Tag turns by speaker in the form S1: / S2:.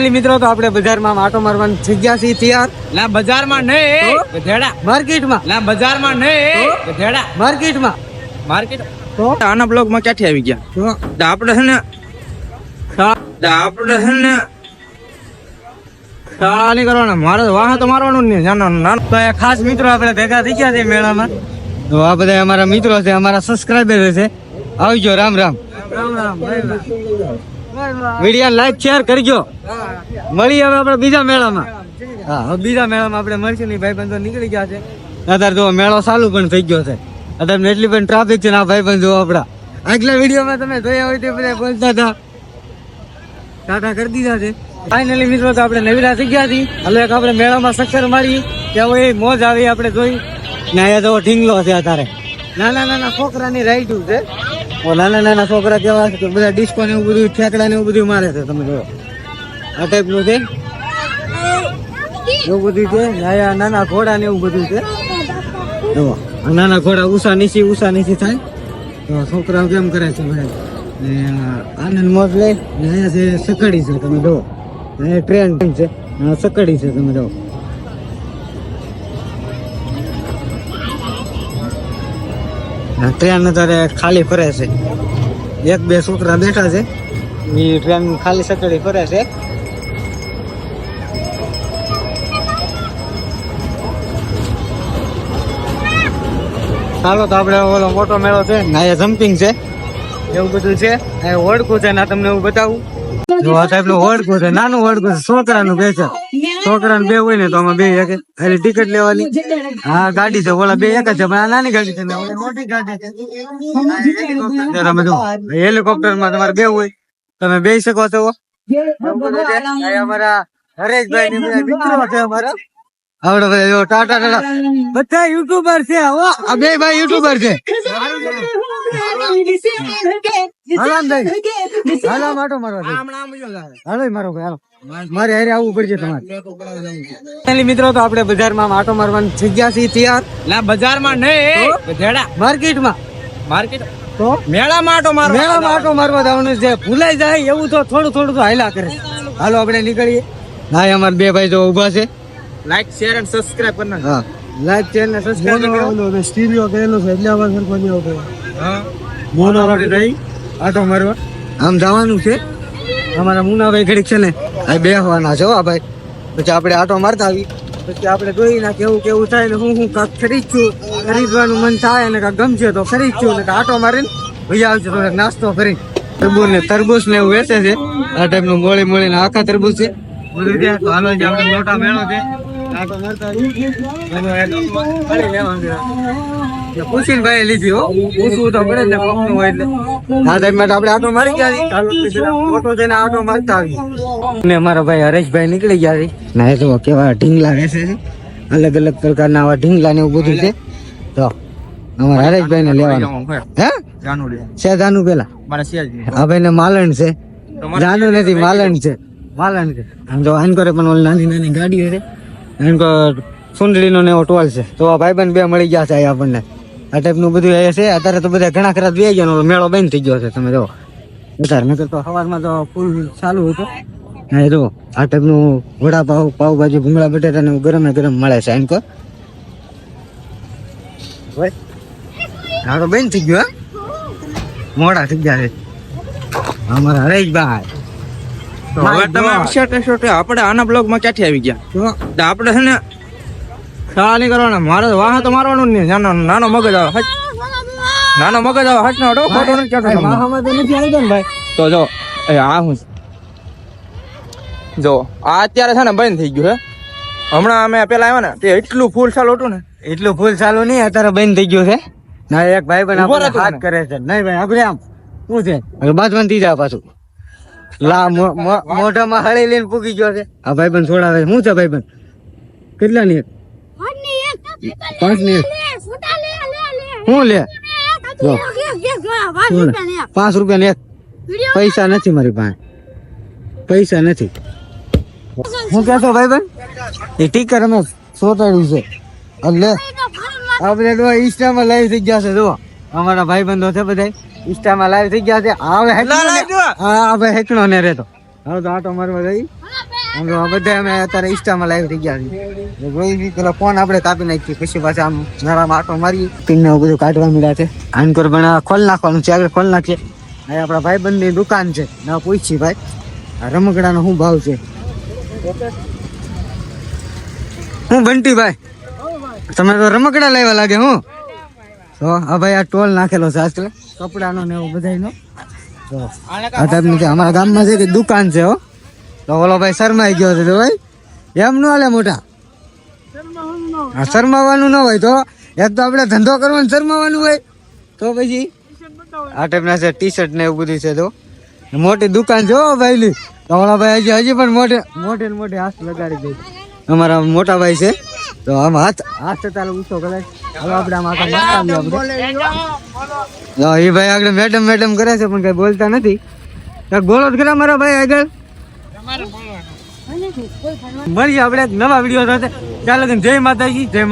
S1: મિત્રો તો આપણે બજારમાં આટો મારવાની થઈ ગયા છીએ તૈયાર.
S2: લા બજારમાં નહીં ગધેડા,
S1: માર્કેટમાં
S2: લા બજારમાં નહીં ગધેડા,
S1: માર્કેટમાં
S2: માર્કેટ.
S1: તો
S2: આના બ્લોગ માં ક્યાંથી આવી ગયા?
S1: તો
S2: આપણે છે ને આપણે છે ને શાળા નહીં કરવાના, મારે વાહ તો મારવાનું જ નહીં. નાનો
S1: તો એ ખાસ મિત્રો આપણે ભેગા થઈ ગયા છે મેળામાં. તો આ બધા અમારા મિત્રો છે, અમારા સબસ્ક્રાઇબર છે. આવજો. Ram Ram. Video like share કરજો. મળી હવે આપણે બીજા મેળામાં. હા, હવે બીજા મેળામાં આપણે મળશું નહીં. ભાઈબંધો નીકળી ગયા છે. અત્યારે જો મેળો ચાલુ પણ થઈ ગયો છે. અત્યારે એટલી પણ ટ્રાફિક છે ને આ ભાઈબંધો આપડા આગલા વિડીયોમાં તમે જોયા હોય તે બધા બોલતા હતા. ટાટા કરી દીધા છે. ફાઇનલી મિત્રો તો આપણે નવીરા થઈ ગયા છીએ. હવે આપણે મેળામાં ચક્કર મારી ત્યાં હોય મોજ આવી આપણે જોઈ ને. અહીંયા તો ઢીંગલો છે અત્યારે. નાના નાના છોકરાની રાઈડું છે. નાના નાના છોકરા કેવા છે બધા ડિસ્કો ને એવું બધું ઠેકડા ને એવું બધું મારે છે. તમે જો આ ટાઈપનું છે, એવું બધું છે. અહીંયા નાના ઘોડા ને એવું બધું છે. જો નાના ઘોડા ઉષા નીચી થાય તો છોકરાઓ કેમ કરે છે બધા આનંદ મોજ લે. અહીંયા છે સકડી છે. તમે જો ટ્રેન છે, સકડી છે. તમે જો ટ્રેન અત્યારે ખાલી ફરે છે. એક બે છોકરા બેઠા છે. એ ટ્રેન ખાલી સકડી ફરે છે. ચાલો તો આપણે ઓલો મોટો મેળો છે ને અહીંયા જમ્પિંગ છે એવું બધું છે. અહીંયા ઓળખું છે ને તમને હું બતાવું. જો આ ટાઈપ નું ઓળખું છે, નાનું ઓળખું છે. છોકરાનું બે છે. છોકરાને બે હોય ને તો આમાં બે એક ખાલી ટિકિટ લેવાની. હા ગાડી છે, ઓલા બે એક જ છે પણ આ નાની ગાડી છે ને ઓલી મોટી ગાડી છે. તમે જો હેલિકોપ્ટર માં તમારે બે હોય તમે બે શકો છો. અમારા હરેશભાઈ ની બધા મિત્રો છે અમારા. આવડે બધા ટાટા બધા યુટ્યુબર છે. આ બે ભાઈ યુટ્યુબર છે. મારે હારે આવવું પડશે તમારે. મિત્રો તો આપણે બજારમાં આટો મારવાની થઈ ગયા છીએ તૈયાર.
S2: લા બજારમાં નહીં ગધેડા,
S1: માર્કેટમાં
S2: માર્કેટ.
S1: તો
S2: મેળામાં આટો મારવા,
S1: મેળામાં આટો મારવા જવાનું છે. ભૂલાઈ જાય એવું તો થોડું થોડું તો હાલ્યા કરે. હાલો આપણે નીકળીએ. હા અમારે બે ભાઈ તો ઉભા છે.
S2: લાઈક શેર અને સબસ્ક્રાઇબ કરना.
S1: હા લાઈક શેર ને સબસ્ક્રાઇબ કરો. સ્ટીરિયો કરેલો છે એટલે આવા સરપંચ ની ઉપર. હા મોનો રાડી રહી આટો મારવા આમ જવાનું છે. અમારા મુનાભાઈ ઘડીક છે ને આ બેહવાના છે. હા ભાઈ પછી આપણે આટો મારતા આવી પછી આપણે જોઈ ના કેવું કેવું થાય ને હું કાક ખરીદશું. ખરીદવાનું મન થાય ને કાક ગમશે તો ખરીદશું ને આટો મારીને ભાઈ આવશે તો નાસ્તો કરી. તરબૂચ ને એવું વેચે છે. આ ટાઈપ નું મોળી ને આખા તરબૂચ છે બધું છે. તો હાલો જે આપણે મોટા મેળો છે આટો મારતા પૂછીને ભાઈ લીધી. હો પૂછવું તો પડે ને પગનું હોય એટલે. આ ટાઈમ માટે આપણે આટો મારી ગયા ફોટો જઈને આટો મારતા આવી ને અમારા ભાઈ હરેશભાઈ નીકળી ગયા છે. ના તો કેવા ઢીંગલા વેચે છે. અલગ અલગ પ્રકારના આવા ઢીંગલા ને એવું બધું છે. તો અમારા હરેશભાઈ ને લેવાનું. હે છે જાનું પેલા આ ભાઈ ને માલણ છે. જાનું નથી માલણ છે. માલણ છે. આમ જો આન કરે પણ ઓલી નાની નાની ગાડીઓ છે. એમ તો સુંદડીનો ને એવો ટોલ છે. તો આ ભાઈબંધ બે મળી ગયા છે આપણને. આ ટાઈપનું બધું એ છે. અત્યારે તો બધા ઘણા ખરા બે ગયા મેળો બંધ થઈ ગયો છે. તમે જો અત્યારે નકર તો સવારમાં તો ફૂલ ચાલુ હતો. હા જો આ ટાઈપનું વડાપાવ, પાવભાજી, ભૂંગળા બટેટા ને ગરમે ગરમ મળે છે. એમ કહો હા તો બંધ થઈ ગયો. મોડા થઈ ગયા છે અમારા હરેશભાઈ.
S2: હવે તમે આપણે આના બ્લોગ માં ક્યાંથી આવી ગયા? આપણે છે ને શાળા નહીં કરવાના, મારે વાહ તો મારવાનું જ નહીં. નાનો મગજ આવે, નાનો મગજ આવે હટ નો ખોટો નથી કહેતો.
S1: ભાઈ
S2: તો જો આ હું જો આ અત્યારે છે ને બંધ થઈ ગયું છે. હમણાં અમે પેલા આવ્યા ને તે એટલું ફૂલ ચાલુ હતું ને.
S1: એટલું ફૂલ ચાલુ નહીં, અત્યારે બંધ થઈ ગયું છે. ના એક ભાઈ પણ હાથ કરે છે. નહીં ભાઈ આપણે આમ શું છે બાજવાનું થઈ જાય પાછું. લા મોઢામાં હળી લઈને પૂકી ગયો છે. આ ભાઈ બંધ છોડાવે શું છે ભાઈ બંધ? કેટલા ની? 5 ની. શું લે? 5 રૂપિયા ને એક. પૈસા નથી મારી પાસે, પૈસા નથી. હું કેતો ભાઈ બંધ એ ટીકર અમે સોટાડ્યું છે એટલે આપણે તો ઇન્સ્ટામાં લાઈવ થઈ ગયા છે. જો અમારા ભાઈ બંધો છે બધા ઇન્સ્ટામાં લાઈવ થઈ ગયા છે. હવે હેકણો ને રહેતો હવે તો આટો મારવા જઈ બધા અમે અત્યારે ઇન્સ્ટામાં લાઈવ થઈ ગયા છીએ રોહિત પેલા ફોન આપણે કાપી નાખીએ પછી પાછા આમ નારામાં આટો મારી પીને બધું કાઢવા મળ્યા છે આનકોર પણ ખોલ નાખવાનું છે આગળ ખોલ નાખીએ અહીં આપણા ભાઈબંધની દુકાન છે ના પૂછી ભાઈ આ રમકડાનો શું ભાવ છે હું બંટી ભાઈ તમે તો રમકડા લાવ્યા લાગે હું તો હા ભાઈ આ ટોલ નાખેલો છે આજકાલ કપડાનો ને એવું બધાનો તો આ ટાઈપનું છે અમારા ગામમાં છે કે દુકાન છે હો તો ઓલો ભાઈ શરમાઈ ગયો છે તો ભાઈ એમ ન હાલે મોટા હા શરમાવાનું ન હોય તો એક તો આપણે ધંધો કરવાનો શરમાવાનું હોય તો પછી આ ટાઈપના છે ટી શર્ટ ને એવું બધું છે તો મોટી દુકાન છે હો ભાઈ તો ઓલા ભાઈ હજી પણ મોટે ને મોટે હાથ લગાડી દે અમારા મોટા ભાઈ છે તો આમ હાથ ચાલો ઊંચો કરે હવે આપણે આમ આગળ એ ભાઈ આગળ મેડમ કરે છે પણ કઈ બોલતા નથી કાંઈક બોલો જ ખરા મારા ભાઈ આગળ મળીએ આપણે નવા વિડીયો સાથે ચાલો જય માતાજી જય